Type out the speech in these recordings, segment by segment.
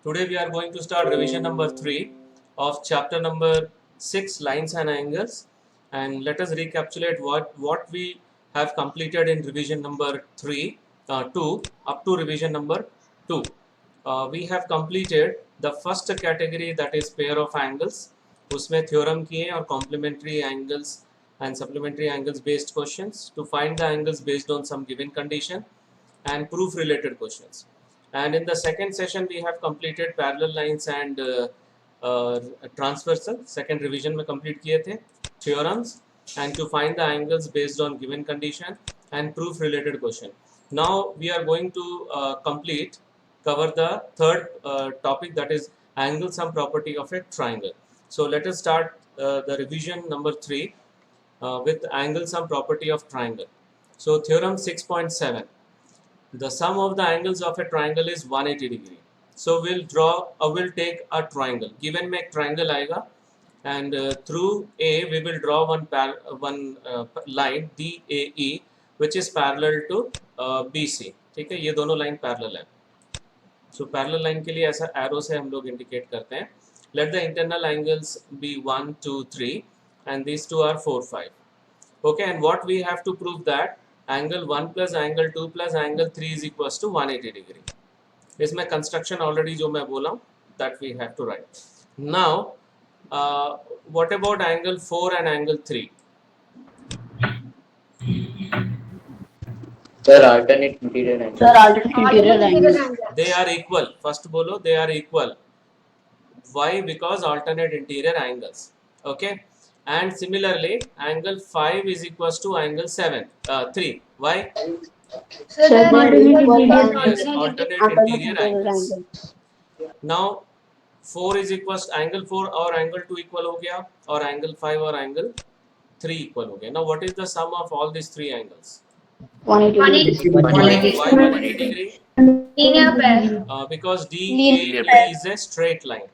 Today we are going to start revision number 3 of chapter number 6, lines and angles, and let us recapitulate what we have completed in revision number 2 up to revision number 2. We have completed the first category, that is pair of angles. उसमें theorem किए और complementary angles and supplementary angles based questions to find the angles based on some given condition and proof related questions. And in the second session we have completed parallel lines and transversal. Second revision में complete किए थे theorems and to find the angles based on given condition and proof related question. Now we are going to cover the third topic, that is angle sum property of a triangle. So let us start the revision number 3 with angle sum property of triangle. So theorem 6.7, the sum of the angles of a triangle is 180 degree. So we'll take a triangle. Given में एक triangle आएगा and through A we will draw one line DAE which is parallel to BC. ठीक है, ये दोनों line parallel है. So parallel line के लिए ऐसा arrow से हम लोग indicate करते हैं. Let the internal angles be 1, 2, 3 and these two are 4, 5. Okay, and what we have to prove that angle 1 plus angle 2 plus angle 3 is equals to 180 degree. इसमें construction already जो मैं बोला that we have to write. Now what about angle 4 and angle 3? Sir, alternate interior angles. Sir, alternate interior angles. They are equal. First बोलो they are equal. Why? Because alternate interior angles. Okay. And similarly, angle 5 is equals to angle 3. Why? Sir, Yes, alternate interior angles. angles. Now 4 is equals to angle 4 और angle 2 equal हो गया और angle 5 और angle 3 equal हो गया. Now what is the sum of all these three angles? 180 Why 180 degree? Linear pair. Because Linear DA is a straight line.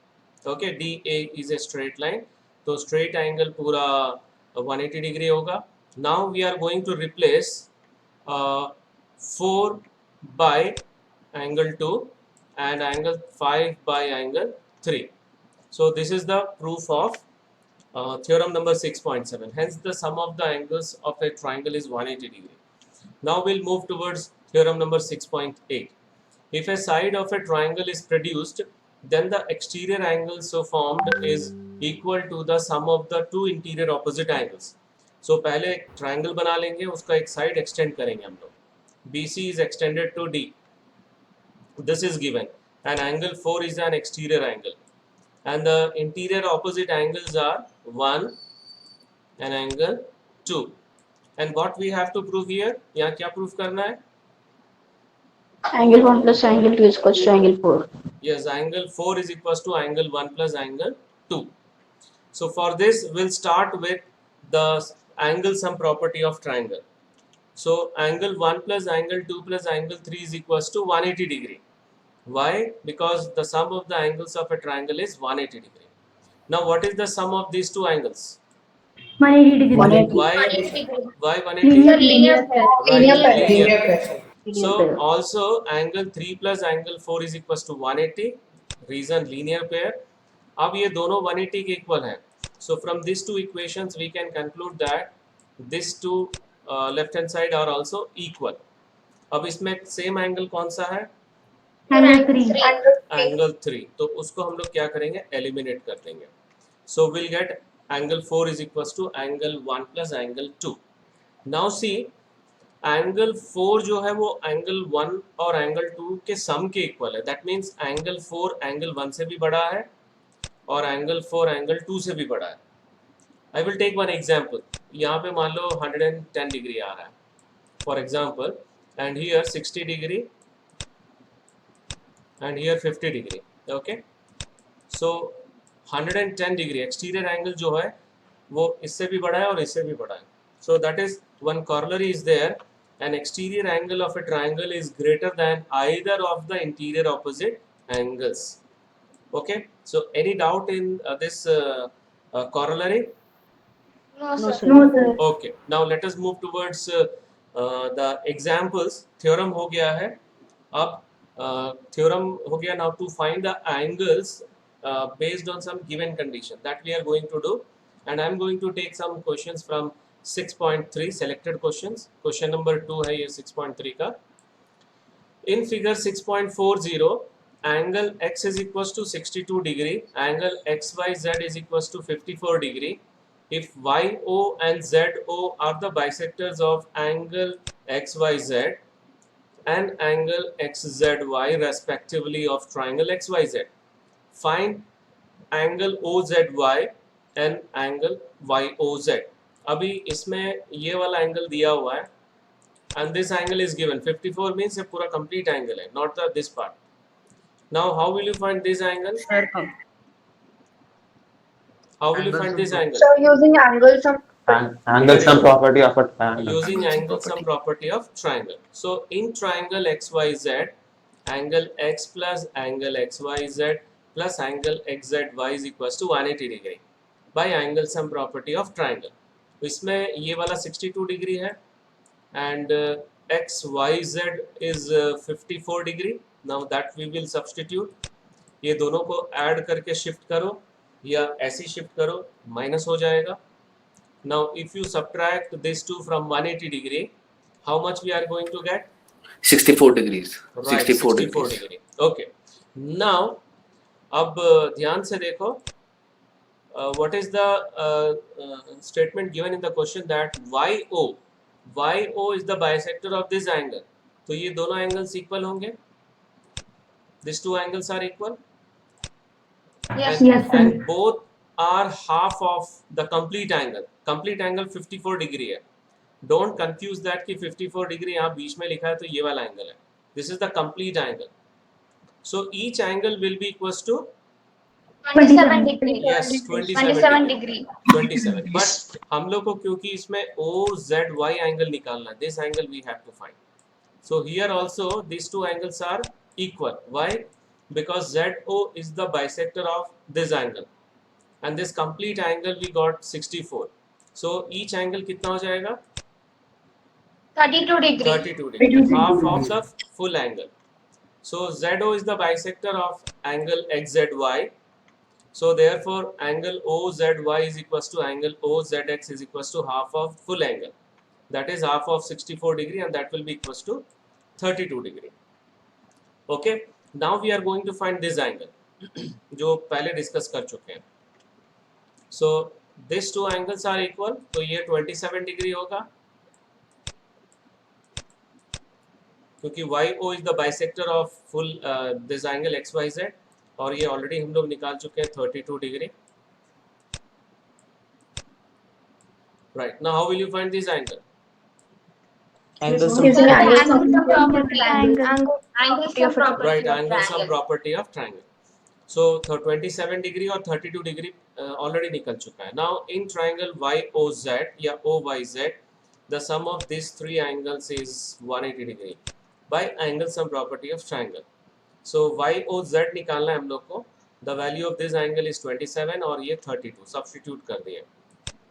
Okay, DA is a straight line. तो straight angle पूरा 180 degree होगा. Now we are going to replace 4 by angle 2 and angle 5 by angle 3. So this is the proof of theorem number 6.7. Hence the sum of the angles of a triangle is 180 degree. Now we'll move towards theorem number 6.8. If a side of a triangle is produced, then the exterior angle so formed is equal to the sum of the two interior opposite angles. So पहले एक triangle बना लेंगे, उसका एक side extend करेंगे हम लोग. BC is extended to D. This is given. And angle 4 is an exterior angle. And the interior opposite angles are 1 and angle 2. And what we have to prove here? यहाँ क्या proof करना है? Angle 1 plus angle 2 is equals to angle 4. Yes, angle 4 is equals to angle 1 plus angle 2. So for this, we'll start with the angle sum property of triangle. So angle 1 plus angle 2 plus angle 3 is equals to 180 degree. Why? Because the sum of the angles of a triangle is 180 degree. Now what is the sum of these two angles? 180 degree. 180. Why 180? Linear pair. Right, linear pair. Linear So pair. also angle 3 plus angle 4 is equals to 180. Reason linear pair. अब ये दोनों 180 के equal हैं. So from these two equations we can conclude that these two left hand side are also equal. अब इसमें same angle कौन सा है? Angle 3. Angle 3. तो उसको हम लोग क्या करेंगे? Eliminate कर देंगे. So we'll get angle 4 is equals to angle 1 plus angle 2. Now see, angle 4 जो है वो एंगल 1 और एंगल 2 के सम के इक्वल है. दैट मीन्स एंगल 4 एंगल 1 से भी बड़ा है और एंगल 4 एंगल 2 से भी बड़ा है. I will take one example. यहाँ पे मान लो 110 डिग्री आ रहा है for example, and here 60 degree and here 50 degree. Okay, so 110 degree exterior angle जो है वो इससे भी बड़ा है और इससे भी बड़ा है. So that is one corollary is there. An exterior angle of a triangle is greater than either of the interior opposite angles. Okay. So any doubt in this corollary? No, sir. No, sir. Okay. Now let us move towards the examples. Theorem हो गया है. अब theorem हो गया. Now to find the angles based on some given condition, that we are going to do, and I am going to take some questions from 6.3 selected questions. Question number 2 है ये 6.3 का. In figure 6.40, angle x is equals to 62 degree, angle xyz is equals to 54 degree. If yo and zo are the bisectors of angle xyz and angle xzy respectively of triangle xyz, find angle OZY and angle YOZ. अभी इसमें ये वाला angle दिया हुआ है and this angle is given 54 means ये पूरा complete angle है, not the this part. Now how will you find this angle? How will you find this angle? So using angle sum. Angle sum property of a triangle. Using angle sum property of triangle. So in triangle XYZ, angle x plus angle XYZ plus angle XZY is equals to 180 degree by angle sum property of triangle. इसमें ये वाला 62 degree है and XYZ is 54 degree. Now that we will substitute. ये दोनों को add करके shift करो या ऐसे शिफ्ट करो, माइनस हो जाएगा. Now if you subtract this two from 180 degree, how much we are going to get? 64 degrees. Right, 64 64 degrees. degree. Okay. Now अब ध्यान से देखो, what is the statement given in the question that YO is the bisector of this angle. तो ये दोनों angles equal होंगे. These two angles are equal. Yes. Yes, sir. And both are half of the complete angle. Complete angle 54 degree है. Don't confuse that कि 54 degree यहाँ बीच में लिखा है तो ये वाला angle है. This is the complete angle. So each angle will be equals to 27 degree. yes 27 degree. 27. But हम लोग को क्योंकि इसमें OZY angle निकालना है, this angle we have to find. So here also these two angles are equal. Why? Because ZO is the bisector of this angle. And this complete angle we got 64. So each angle कितना हो जाएगा? 32 degree. 32 degree, half of the full angle. So ZO is the bisector of angle XZY. So therefore angle OZY is equals to angle OZX is equals to half of full angle. That is half of 64 degree and that will be equals to 32 degree. Okay. Now we are going to find this angle जो पहले discuss कर चुके हैं. So these two angles are equal. तो ये 27 degree होगा क्योंकि YO is the bisector of full this angle XYZ और ये ऑलरेडी हम लोग निकाल चुके हैं 32 degree. Right. Now how will you find this angle? Angle sum. Using angle Angle sum sum property. Angle Angle sum property. Right, of angle sum triangle. property of triangle. So 27 degree और 32 degree already निकल चुका है. Now in triangle YOZ या OYZ, the sum of these three angles is 180 degree by angle sum property of triangle. So YOZ निकालना है हम लोग को. The value of this angle is 27 और ये 32. Substitute कर दिए.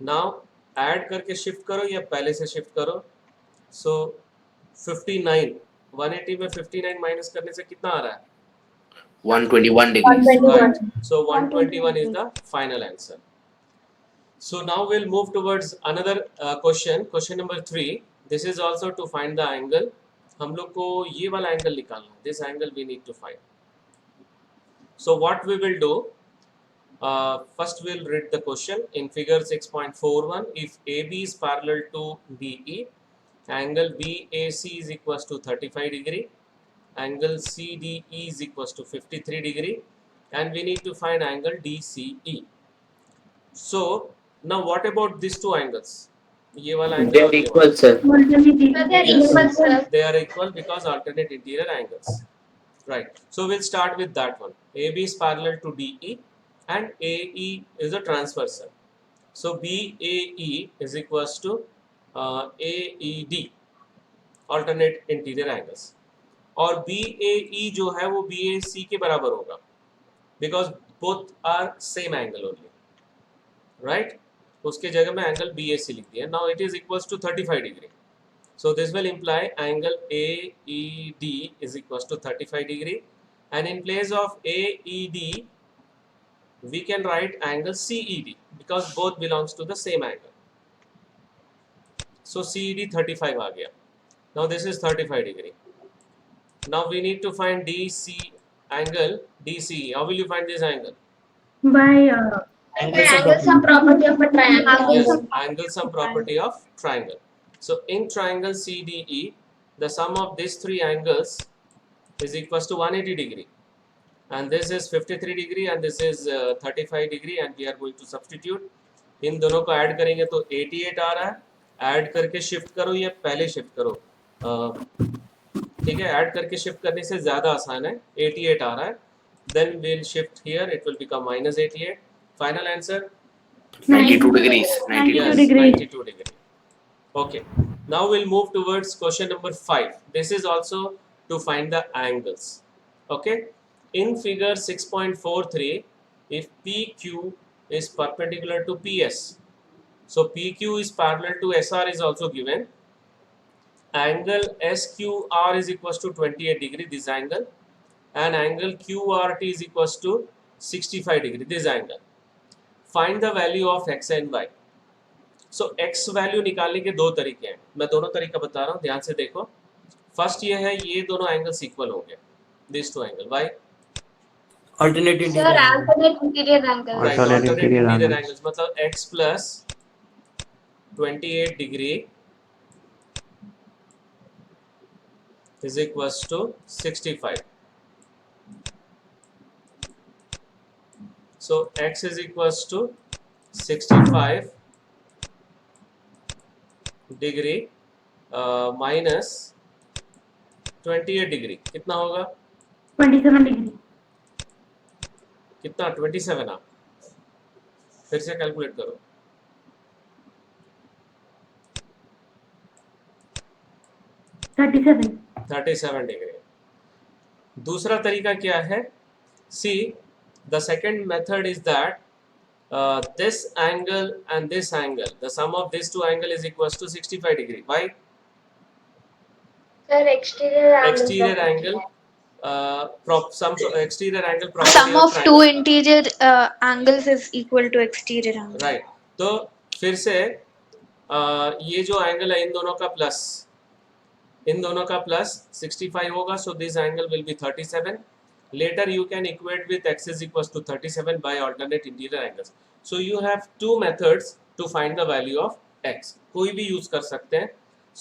Now add करके shift करो या पहले से shift करो. So 59, 180 में 59 माइनस करने से कितना आ रहा है? 121 degrees. 121. Right. So 121 is the final answer. So now we'll move towards another question. Question number 3. This is also to find the angle. हम लोग को ये वाला angle निकालना है. This angle we need to find. So what we will do? First we'll read the question. In figure 6.41, if AB is parallel to DE, angle BAC is equals to 35 degree. Angle CDE is equals to 53 degree and we need to find angle DCE. So now what about these two angles? ये वाला angle They और are ये equal, sir. So they are Yes. equal, sir. they are equal because alternate interior angles. Right. So we'll start with that one. AB is parallel to DE and AE is a transversal. So BAE is equals to AED, alternate interior angles. और BAE जो है वो BAC के बराबर होगा because both are same angle only. Right? उसके जगह में angle BAC लिख दिया. Now it is equals to 35 degree. So this will imply angle AED is equals to 35 degree, and in place of AED we can write angle CED because both belongs to the same angle. So CED 35 aa gaya. Now this is 35 degree. Now we need to find DC angle DCE. How will you find this angle? By Angle sum property of a triangle. Yes, angle sum property of triangle. So in triangle CDE, the sum of these three angles is equals to 180 degree, and this is 53 degree and this is 35 degree, and we are going to substitute. इन दोनों को add करेंगे तो 88 आ रहा है. Add करके shift करो या पहले शिफ्ट करो, ठीक है. ऐड करके शिफ्ट करने से ज़्यादा आसान है. 88 आ रहा है. Then we'll shift here. It will become minus 88. Final answer. 92 degrees. 92 Yes, degree. 92 degree. Okay. Now we'll move towards question number 5. This is also to find the angles. Okay. In figure 6.43, if PQ is perpendicular to PS, so PQ is parallel to SR is also given. Angle SQR is equals to 28 degree, this angle, and angle QRT is equals to 65 degree, this angle. Find the value of X and Y. So X value निकालने के दो तरीके हैं. मैं दोनों तरीका बता रहा हूँ, ध्यान से देखो. फर्स्ट ये है, ये दोनों एंगल्स इक्वल होंगे, this two angle. Why? Alternate Sir, interior. alternate interior angle. Right, Alternate alternate interior interior angles. angles. मतलब X plus 28 degree is equals to 65. So X is equals to 65 degree minus 28 degree. कितना होगा? 27 degree. कितना? 27. आप फिर से calculate करो. 37. 37 degree. दूसरा तरीका क्या है? See the second method is that this angle and this angle, the sum of these two angle is equals to 65 degree. Why? Sir, exterior Exterior angle exterior angle property Sum of two triangle. interior angles is equal to exterior angle. Right. तो फिर से ये जो angle है, इन दोनों का plus, इन दोनों का प्लस 65 होगा. So this angle will be 37. Later you can equate with X is equals to 37 by alternate interior angles. So you have two methods to find the value of X. कोई भी use कर सकते हैं.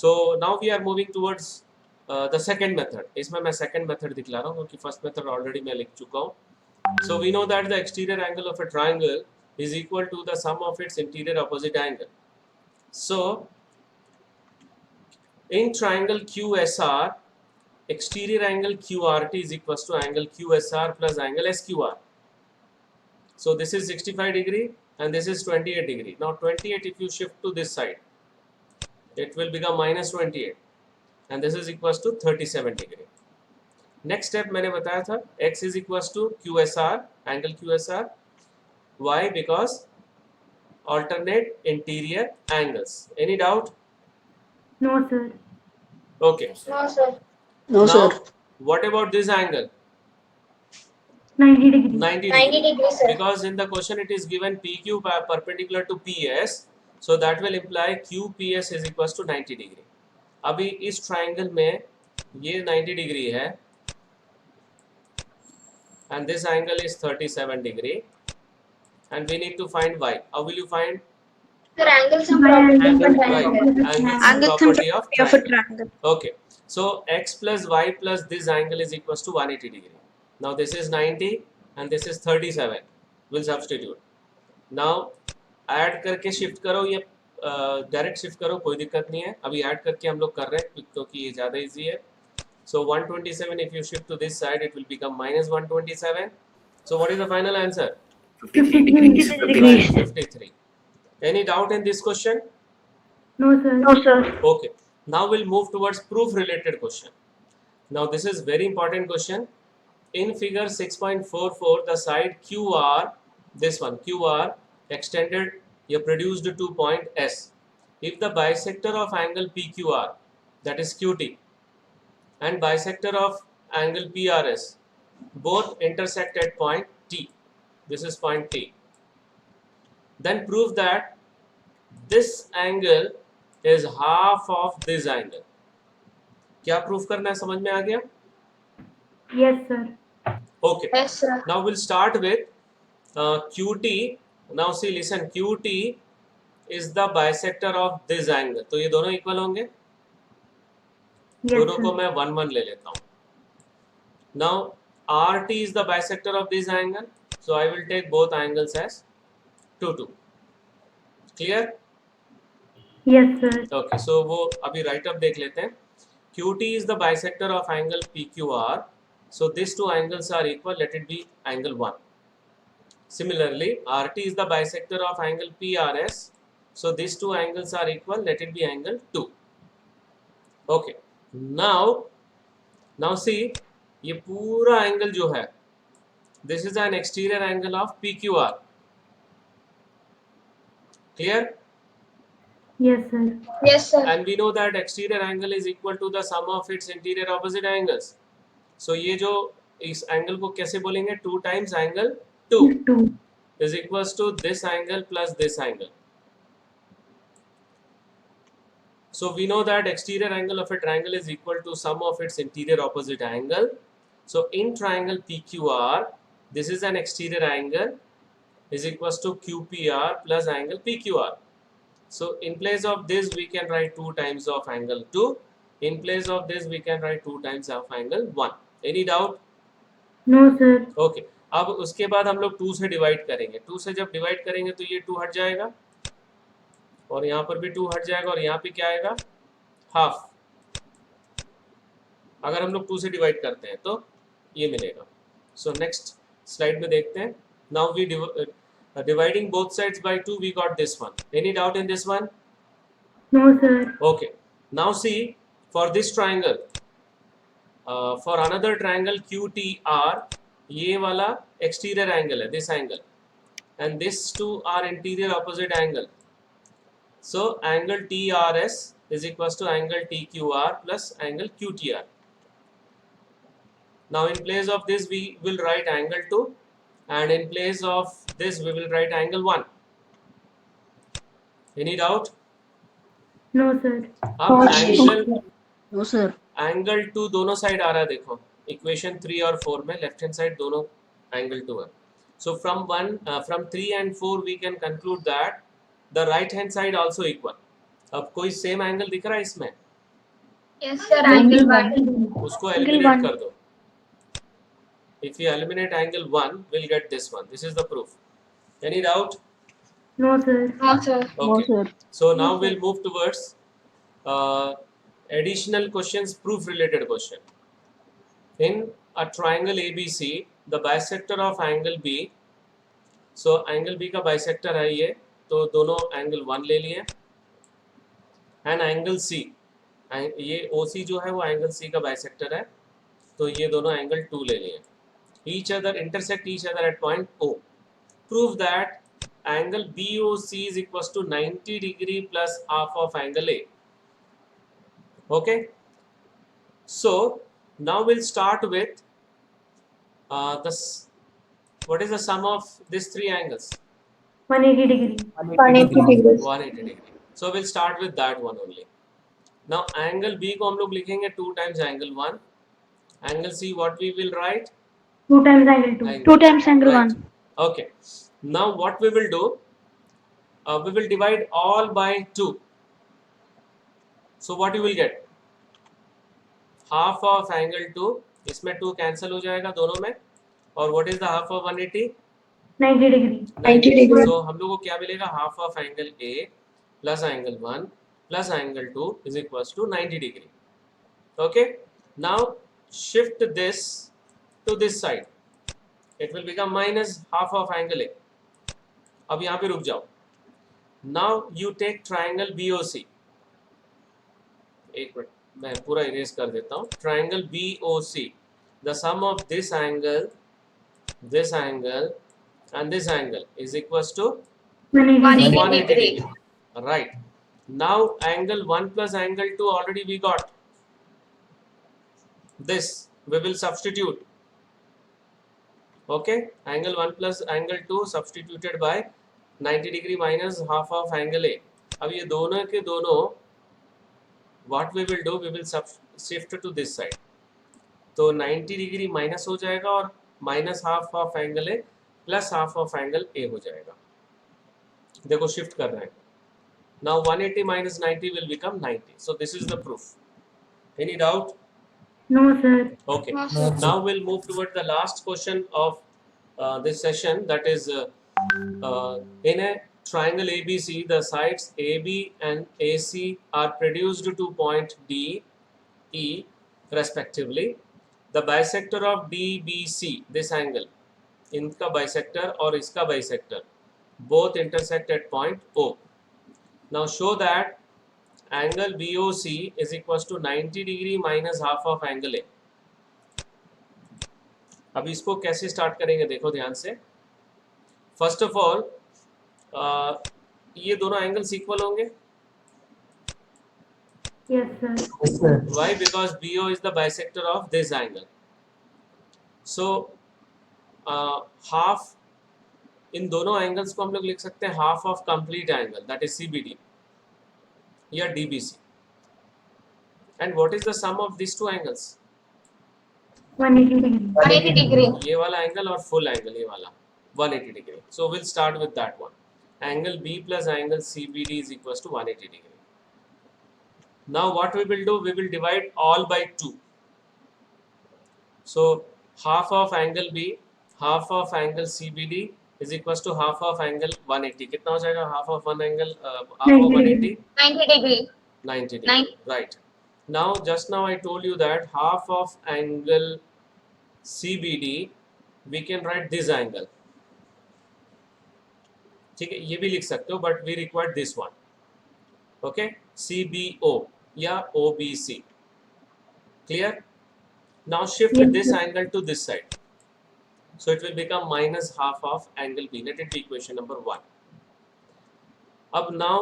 So now we are moving towards the second method. इसमें मैं second method दिखला रहा हूँ क्योंकि first method already मैं लिख चुका हूँ. So we know that the exterior angle of a triangle is equal to the sum of its interior opposite angle. So in triangle QSR, exterior angle QRT is equals to angle QSR plus angle SQR. So this is 65 degree and this is 28 degree. Now 28, if you shift to this side, it will become minus 28, and this is equals to 37 degree. Next step मैंने बताया था, X is equals to QSR, angle QSR. Why? Because alternate interior angles. Any doubt? No, sir. Okay. No, sir. No, Now, sir. what about this angle? 90 degree. 90 90 degree. degree, sir. Because in the question it is given PQ perpendicular to PS, so that will imply QPS is equals to 90 degree. अभी इस triangle में ये 90 degree है, and this angle is 37 degree, and we need to find Y. How will you find? Sir, angle sum property of a Right. triangle. Angle sum Angle sum property of of a triangle. triangle. Okay, so X plus Y plus this angle is equals to 180 degree. Now this is 90 and this is 37. We'll substitute. Now add करके shift करो या direct shift करो, कोई दिक्कत नहीं है. अभी add करके हम लोग कर रहे हैं क्योंकि ये ज़्यादा इजी है. So 127, if you shift to this side, it will become minus 127. So what is the final answer? 53 degrees. 53. 53. Any doubt in this question? No, sir. No, sir. Okay. Now we'll move towards proof related question. Now this is very important question. In figure 6.44, the side QR, this one QR extended, you produced to point S. If the bisector of angle PQR that is QT, and bisector of angle PRS, both intersect at point T. This is point T. Then prove that this angle is half of this angle. क्या proof करना है, समझ में आ गया? Yes, sir. Okay. Yes, sir. Now we'll start with QT. Now see, listen, QT is the bisector of this angle. तो ये दोनों equal होंगे. Yes, दोनों को sir. मैं 1 1 ले लेता हूँ. Now RT is the bisector of this angle, so I will take both angles as 2 2. Clear? Yes, sir. Okay, so वो अभी राइट अप देख लेते हैं. QT is the bisector of angle PQR, so these two angles are equal. Let it be angle 1. Similarly, RT is the bisector of angle PRS, so these two angles are equal. Let it be angle 2. Okay. Now see, ये पूरा angle जो है, this is an exterior angle of PQR. Clear? Yes, sir. Yes, sir. And we know that exterior angle is equal to the sum of its interior opposite angles. So ये जो इस angle को कैसे बोलेंगे? 2 times angle 2 2. is equals to this angle plus this angle. So we know that exterior angle of a triangle is equal to sum of its interior opposite angle. So in triangle PQR, this is an exterior angle is equals to QPR plus angle PQR. So in place of this we can write 2 times of angle 2. In place of this we can write 2 times of angle 1. Any doubt? No, sir. Okay. अब उसके बाद हम लोग 2 से divide करेंगे. 2 से जब divide करेंगे तो ये 2 हट जाएगा और यहाँ पर भी 2 हट जाएगा और यहाँ पे क्या आएगा? हाफ. अगर हम लोग 2 से डिवाइड करते हैं तो ये मिलेगा. सो नेक्स्ट स्लाइड में देखते हैं. Now we dividing both sides by 2, we got this one. Any doubt in this one? No, sir. Okay. Now see, for this triangle, for another triangle QTR, ये वाला exterior angle है, this angle, and these two are interior opposite angle. So angle TRS is equals to angle TQR plus angle QTR. Now in place of this we will write angle 2, and in place of this we will write angle 1. Any doubt? No, sir. अब angle No, sir. Angle 2 दोनों side आ रहा है. देखो equation 3 और 4 में left hand side दोनों angle 2 है. So from 3 and 4 we can conclude that the right hand side also equal. अब कोई सेम एंगल दिख रहा है इसमें? Yes, sir. Angle 1. उसको Angle एलिमिनेट 1. कर दो. If you eliminate angle 1 we'll get this one. This is the proof. Any doubt? No, sir. No, sir. No, Okay. sir. So now we'll move towards additional questions, proof related question. In a triangle ABC, the bisector of angle B, so angle B का bisector है ये, तो दोनों angle 1 ले लिए, and angle C, ये OC जो है वो angle C का bisector है, तो ये दोनों angle 2 ले लिए. Each other intersect each other at point O. Prove that angle BOC is equals to 90 degree plus half of angle A. Okay. So now we'll start with what is the sum of these 3 angles? 180 degree. 180 degrees. 180 degree. So we'll start with that one only. Now angle B को हम लोग लिखेंगे 2 times angle 1. Angle C what we will write? 2 times angle 2. 2 times angle Right. 1. Okay. Now what we will do? We will divide all by 2. So what you will get? Half of angle 2. इसमें 2 cancel हो जाएगा दोनों में. और what is the half of 180? 90 degree. 90 degree. So हम लोग को क्या मिलेगा? Half of angle A plus angle 1 plus angle 2 is equals to 90 degree. Okay. Now shift this to this side. It will become minus half of angle A. अब यहाँ पे रुक जाओ. Now you take triangle BOC. एक minute मैं पूरा erase कर देता हूँ. Triangle BOC. The sum of this angle and this angle is equals to 180. 180 degree. Right. Now angle 1 plus angle 2 already we got. this we will substitute. Okay, angle 1 plus angle 2 substituted by 90 degree minus half of angle A. अब ये दोनों के दोनों what we will do, we will shift to this side. तो 90 degree minus हो जाएगा और minus half of angle A plus half of angle A हो जाएगा. देखो शिफ्ट कर रहे हैं. Now 180 minus 90 will become 90. So this is the proof. Any doubt? No, sir. Okay. No, sir. Now we'll move toward the last question of this session. That is, in a triangle ABC, the sides AB and AC are produced to point D, E, respectively. The bisector of DBC, this angle, इनका bisector और इसका bisector, both intersect at point O. Now show that angle BOC is equals to 90 degree minus half of angle A. अब इसको कैसे start करेंगे देखो ध्यान से. फर्स्ट ऑफ ऑल ये दोनों एंगल्स इक्वल होंगे. Yes, sir. Why? Because BO is the bisector of this angle. So half, इन दोनों एंगल्स को हम लोग लिख सकते हैं half of complete angle, that is CBD या DBC. And what is the sum of this two angles? 180 degree. 180 degree. ये वाला एंगल और फुल एंगल ये वाला 180 degree. So will start with that one. Angle B plus angle CBD is equals to 180 degree. Now what we will do, we will divide all by 2. So half of angle B, half of angle CBD is equals to half of angle 180. कितना हो जाएगा half of one angle, half of 180? 90 degree. 90 degree. Right. Now just now I told you that half of angle CBD we can write this angle. ठीक है, ये भी लिख सकते हो, but we require this one. Okay, CBO या OBC. Clear? Now shift Yes, this sir. angle to this side. So it will become minus half of angle B. Let it be equation number 1. अब now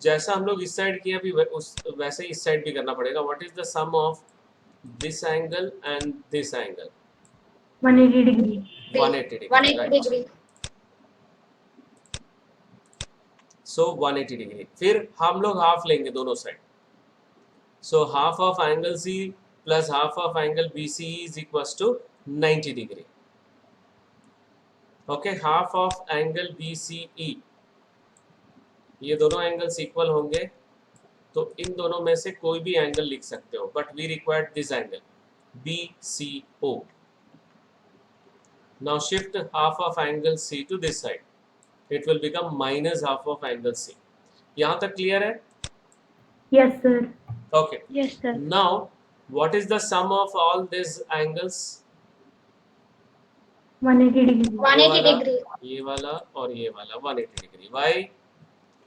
जैसा हम लोग इस side किया अभी वैसे इस साइड भी करना पड़ेगा. What is the sum of this angle and this angle? 180 degree. 180 degree. 180 Right. degree. So 180 degree. फिर हम लोग हाफ लेंगे दोनों side. So half of angle C plus half of angle BC is equals to 90 degree. Okay, half of angle BCE. ये दोनों angles equal होंगे तो इन दोनों में से कोई भी एंगल लिख सकते हो, but we required this angle BCO. Now shift half of angle C to this side. It will become minus half of angle C. यहाँ तक क्लियर है? Yes, sir. Okay. Yes, sir. Now what is the sum of all these angles? 180 degree. 180 degree. ये वाला और ये वाला 180 degree. Why?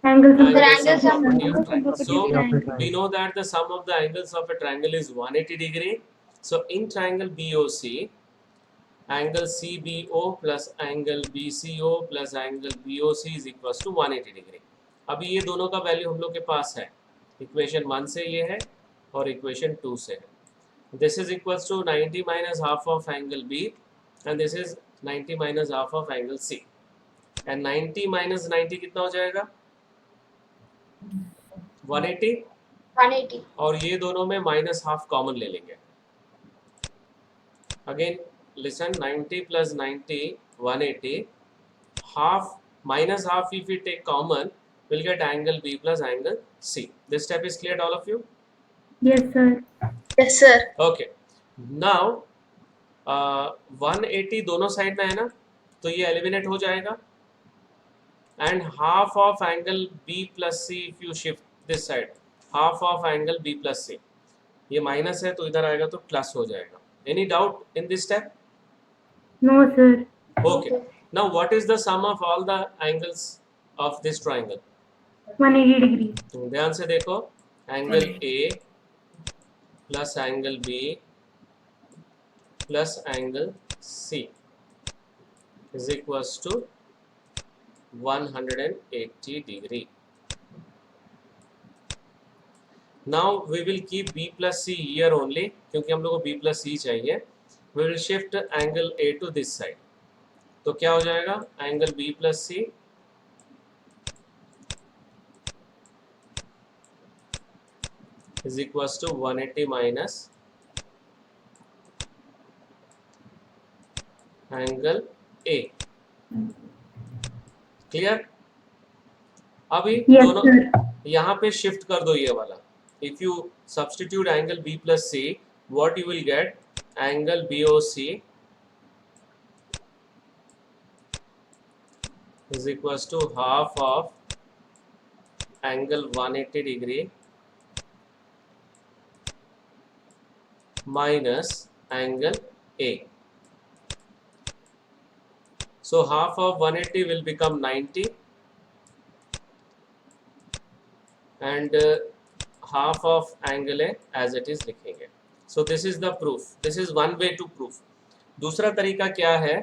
Angles of Angles angles of of property of triangle. property So of triangle. we know that the sum of the angles of a triangle is 180 degree. So in triangle BOC, angle CBO plus angle BCO plus angle BOC is equals to 180 degree. अभी ये दोनों का value हम लोग के पास है. Equation 1 से ये है और इक्वेशन 2 से है. This is equals to 90 minus half of angle B and this is 90 minus half of angle C. And 90 minus 90 कितना हो जाएगा? 180. 180. और ये दोनों में माइनस हाफ कॉमन ले लेंगे. Again listen, 90 plus 90 180, half minus half if we take common we'll get angle B plus angle C. This step is clear to all of you? Yes, sir. Yes, sir. Okay. Now 180 दोनों side में है ना, तो ये eliminate हो जाएगा. And half of angle B plus C if you shift this side, half of angle B plus C. ये minus है तो इधर आएगा तो प्लस हो जाएगा. Any doubt in this step? No, sir. Okay. Now what is the sum of all the angles of this triangle? 180 degree. तो ध्यान से देखो, angle A plus angle B plus angle C is equals to 180 degree. Now we will keep B plus C here only, क्योंकि हम लोग को B plus C चाहिए. We will shift angle A to this side. तो क्या हो जाएगा? Angle B plus C is equals to 180 minus angle A. Clear? अभी Yes, दोनों sir. यहाँ पे शिफ्ट कर दो ये वाला. If you substitute angle B plus C, what you will get? Angle BOC is equals to half of angle 180 degree minus angle A. So half of 180 will become 90 and half of angle A as it is लिखेंगे. So this is the proof. This is one way to proof. दूसरा तरीका क्या है?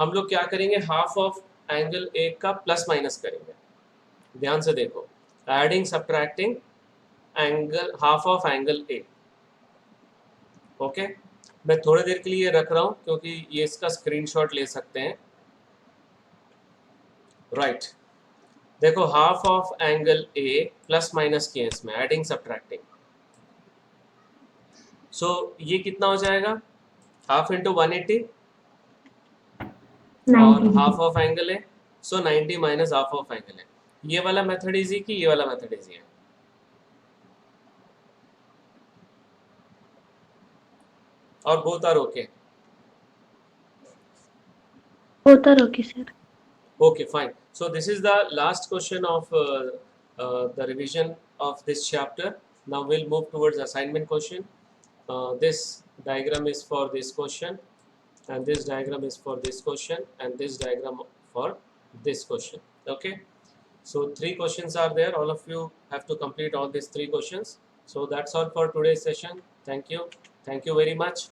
हम लोग क्या करेंगे? Half of angle A का प्लस माइनस करेंगे. ध्यान से देखो, adding subtracting angle half of angle A. Okay, मैं थोड़ी देर के लिए रख रहा हूँ क्योंकि ये इसका स्क्रीनशॉट ले सकते हैं. राइट, देखो half of angle A plus minus किए इसमें, एडिंग सब्ट्रैक्टिंग. सो ये कितना हो जाएगा? हाफ इंटू 180 और 90. हाफ ऑफ एंगल है, सो 90 माइनस हाफ ऑफ एंगल है. ये वाला मेथड इजी कि ये वाला मेथड इजी है? और both are okay? Both are okay, sir. Okay, fine. So this is the last question of the revision of this chapter. Now we'll move towards assignment question. This diagram is for this question, and this diagram is for this question, and this diagram for this question. Okay. So 3 questions are there. All of you have to complete all these 3 questions. So that's all for today's session. Thank you. Thank you very much.